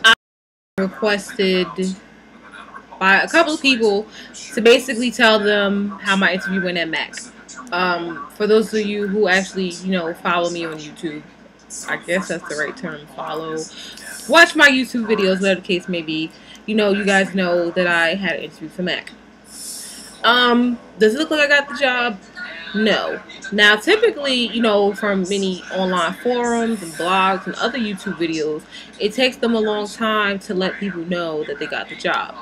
I requested by a couple of people to basically tell them how my interview went at M.A.C. For those of you who actually, follow me on YouTube, I guess that's the right term, follow, watch my YouTube videos, whatever the case may be, you guys know that I had an interview for M.A.C. Does it look like I got the job? No. Now, typically, from many online forums and blogs and other YouTube videos, it takes them a long time to let people know that they got the job.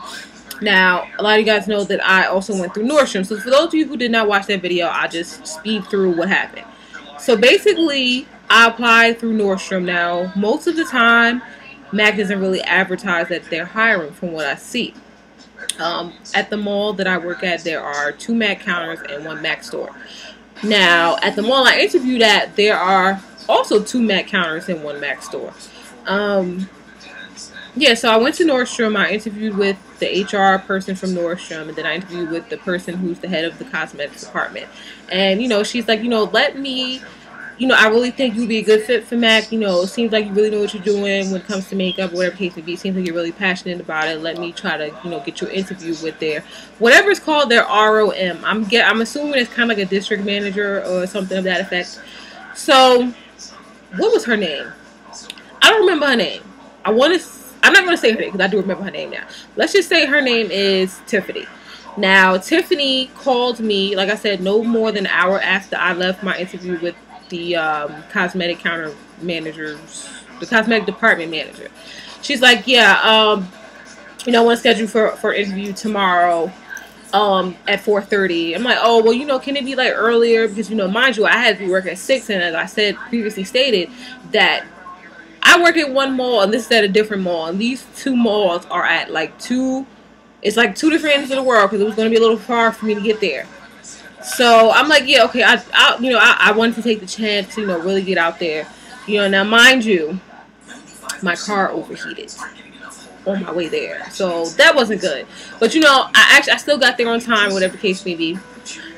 Now, a lot of you guys know that I also went through Nordstrom. So for those of you who did not watch that video, I'll just speed through what happened. So basically, I applied through Nordstrom. Now, most of the time, M.A.C doesn't really advertise that they're hiring from what I see. At the mall that I work at, there are 2 M.A.C counters and 1 M.A.C store. Now, at the mall I interviewed at, there are also 2 M.A.C counters and 1 M.A.C store. Yeah, so I went to Nordstrom. I interviewed with the HR person from Nordstrom, and then I interviewed with the person who's the head of the cosmetics department. And, she's like, let me, I really think you'd be a good fit for M.A.C. It seems like you really know what you're doing when it comes to makeup, whatever case may be. It seems like you're really passionate about it. Let me try to, get your interview with their, whatever it's called, their ROM. I'm assuming it's kind of like a district manager or something of that effect. So, what was her name? I don't remember her name. I'm not going to say her name because I do remember her name now. Let's just say her name is Tiffany. Now, Tiffany called me, like I said, no more than an hour after I left my interview with the cosmetic counter managers, the cosmetic department manager. She's like, yeah, I want to schedule for an interview tomorrow at 4:30. I'm like, oh, well, can it be like earlier? Because, mind you, I had to be working at 6, and as I said previously stated, that I work at one mall and this is at a different mall, and these 2 malls are at like it's like 2 different ends of the world because it was going to be a little far for me to get there. So I'm like, yeah, okay, I wanted to take the chance to, really get out there. Now mind you, my car overheated on my way there. So that wasn't good. But, I still got there on time, whatever the case may be.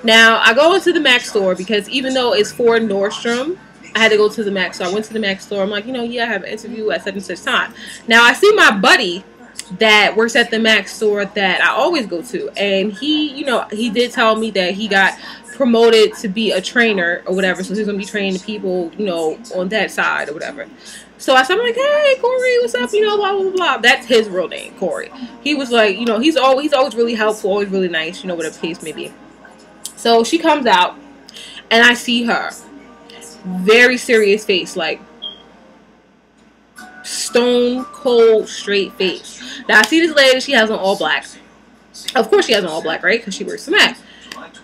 Now, I go into the M.A.C store because even though it's for Nordstrom, I had to go to the M.A.C. So I went to the M.A.C store. I'm like, yeah, I have an interview at such and such time. Now, I see my buddy that works at the M.A.C store that I always go to, and he, he did tell me that he got promoted to be a trainer or whatever, so he's gonna be training people, on that side or whatever. So I'm like, hey, Corey, what's up? Blah blah blah. That's his real name, Corey. He was like, he's always really helpful, always really nice, whatever the case may be. So she comes out, and I see her, very serious face, like stone cold straight face. Now I see this lady, she has on all black. Of course she has on all black, right? Because she works for M.A.C.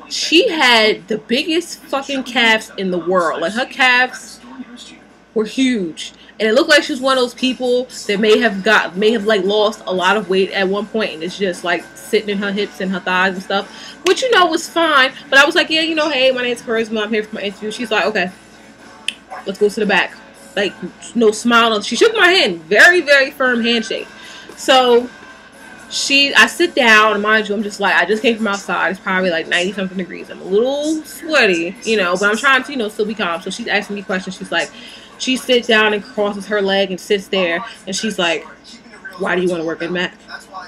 She had the biggest fucking calves in the world. Like, her calves were huge. And it looked like she was one of those people that may have like lost a lot of weight at one point, and it's just like sitting in her hips and her thighs and stuff. Which, was fine. But I was like, yeah, hey, my name's Charisma, I'm here for my interview. She's like, okay, let's go to the back. Like, no smile. She shook my hand. Very, very firm handshake. So I sit down, and mind you, I'm just like, I just came from outside. It's probably like 90-something degrees. I'm a little sweaty, but I'm trying to, still be calm. So she's asking me questions. She's like, she sits down and crosses her leg and sits there, and she's like, why do you want to work at M.A.C?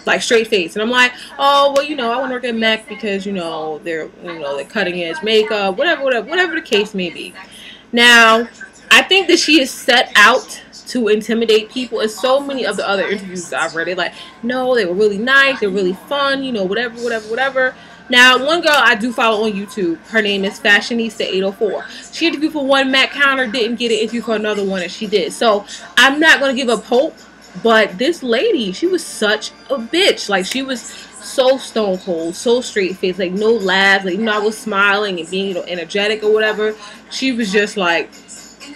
Like, straight face. And I'm like, oh, well, I want to work at M.A.C because, they're cutting edge makeup, whatever the case may be. Now, I think that she is set out to intimidate people. As so many of the other interviews I've read, they're like, no, they were really nice, they're really fun, whatever. Now, one girl I do follow on YouTube, her name is Fashionista804. She interviewed for 1 M.A.C counter, didn't get an interview for another one, and she did. So I'm not going to give up hope, but this lady, she was such a bitch. Like, she was so stone cold, so straight faced, like no laughs. Like, I was smiling and being, energetic or whatever. She was just like,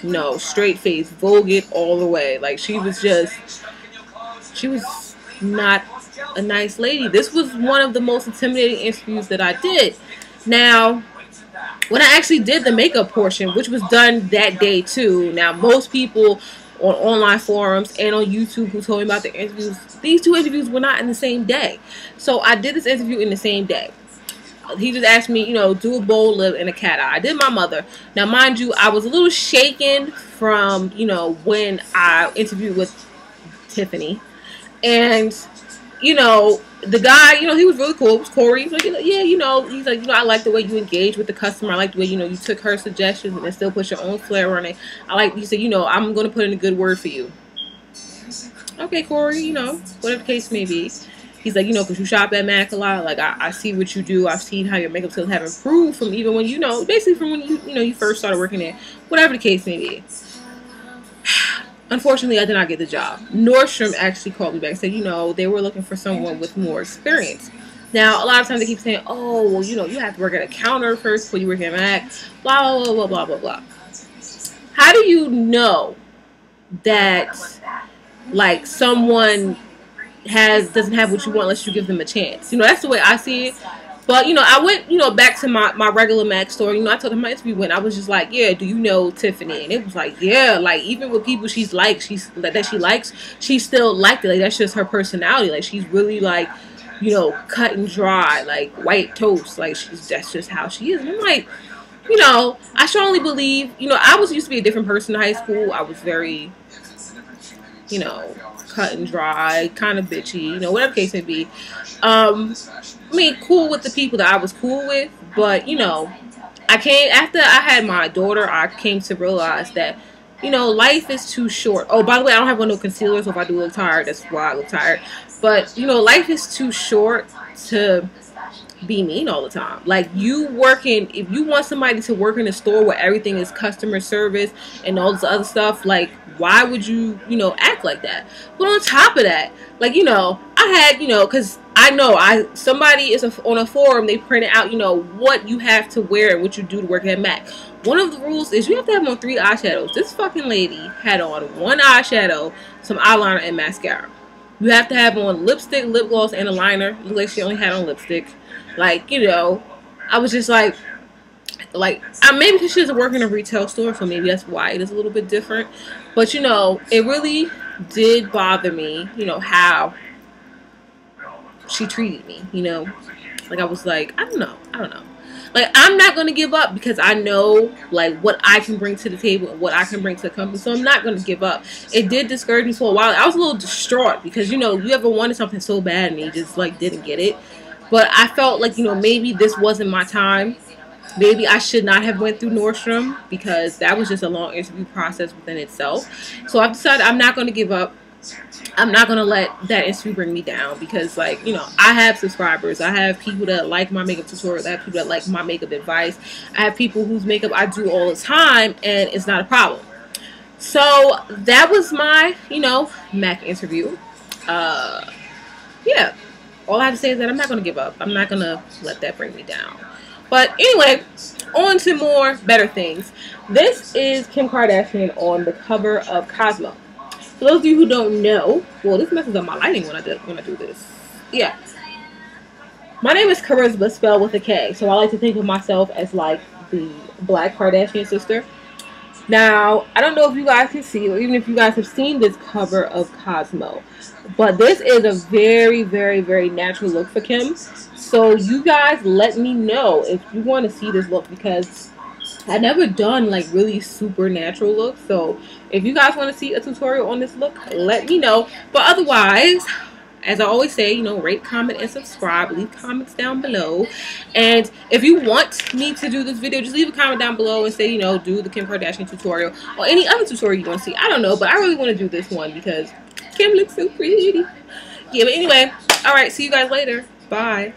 no, straight face, Vogue all the way. Like, she was not a nice lady. This was one of the most intimidating interviews that I did. Now, when I actually did the makeup portion, which was done that day too. Now, most people on online forums and on YouTube who told me about the interviews, these 2 interviews were not in the same day. So I did this interview in the same day. He just asked me, do a bold lip and a cat eye. I did my mother. Now, mind you, I was a little shaken from, when I interviewed with Tiffany. And, you know, the guy, you know, he was really cool. It was Corey. He's like, yeah, you know, he's like, you know, I like the way you engage with the customer. I like the way, you know, you took her suggestions and then still put your own flair on it. I like, he said, you know, I'm going to put in a good word for you. Okay, Corey, you know, whatever the case may be. He's like, you know, because you shop at M.A.C a lot. Like, I see what you do. I've seen how your makeup skills have improved from even when, you know, basically from when you know, you first started working there. Whatever the case may be. Unfortunately, I did not get the job. Nordstrom actually called me back and said, you know, they were looking for someone with more experience. Now, a lot of times they keep saying, oh, well, you know, you have to work at a counter first before you work at M.A.C. Blah, blah, blah, blah, blah, blah. How do you know that, like, someone doesn't have what you want unless you give them a chance? You know, that's the way I see it. But, you know, I went, you know, back to my regular M.A.C store. You know, I told them my interview when I was just like, yeah, do you know Tiffany? And it was like, yeah, like, even with people that she likes, she still liked it. Like, that's just her personality. Like, she's really, like, you know, cut and dry, like, white toast. Like, that's just how she is. And I'm like, you know, I strongly believe, you know, I used to be a different person in high school. I was very, you know, cut and dry, kind of bitchy, you know, whatever the case may be. I mean, cool with the people that I was cool with, but, you know, after I had my daughter, I came to realize that, you know, life is too short. Oh, by the way, I don't have no concealer, so if I do look tired, that's why I look tired. But, you know, life is too short to be mean all the time. Like, if you want somebody to work in a store where everything is customer service and all this other stuff, like, why would you, you know, act like that? But on top of that, like, you know, I had, you know, because I know somebody is on a forum, they printed out, you know, what you have to wear and what you do to work at M.A.C. One of the rules is you have to have on 3 eyeshadows. This fucking lady had on 1 eyeshadow, some eyeliner, and mascara. You have to have on lipstick, lip gloss, and a liner. Looked like she only had on lipstick. Like, you know, I was just like, maybe because she doesn't work in a retail store, so maybe that's why it is a little bit different. But, you know, it really did bother me, you know, how she treated me, you know. Like, I was like, I don't know. Like, I'm not going to give up because I know, like, what I can bring to the table and what I can bring to the company. So I'm not going to give up. It did discourage me for a while. I was a little distraught because, you know, you ever wanted something so bad and you just, like, didn't get it. But I felt like, you know, maybe this wasn't my time. Maybe I should not have went through Nordstrom because that was just a long interview process within itself. So I've decided I'm not going to give up. I'm not going to let that interview bring me down because, like, you know, I have subscribers. I have people that like my makeup tutorials. I have people that like my makeup advice. I have people whose makeup I do all the time, and it's not a problem. So that was my, you know, M.A.C interview. Yeah. All I have to say is that I'm not going to give up. I'm not going to let that bring me down. But anyway, on to more better things. This is Kim Kardashian on the cover of Cosmo. For those of you who don't know, well, this messes up my lighting when I do this. Yeah. My name is Charisma, spelled with a K. So I like to think of myself as like the Black Kardashian sister. Now, I don't know if you guys can see, or even if you guys have seen this cover of Cosmo, but this is a very, very, very natural look for Kim. So you guys let me know if you want to see this look, because I've never done like really super natural looks. So if you guys want to see a tutorial on this look, let me know. But otherwise, as I always say, you know, rate, comment, and subscribe. Leave comments down below. And if you want me to do this video, just leave a comment down below and say, you know, do the Kim Kardashian tutorial or any other tutorial you want to see. I don't know, but I really want to do this one because Kim looks so pretty. Yeah, but anyway, all right, see you guys later. Bye.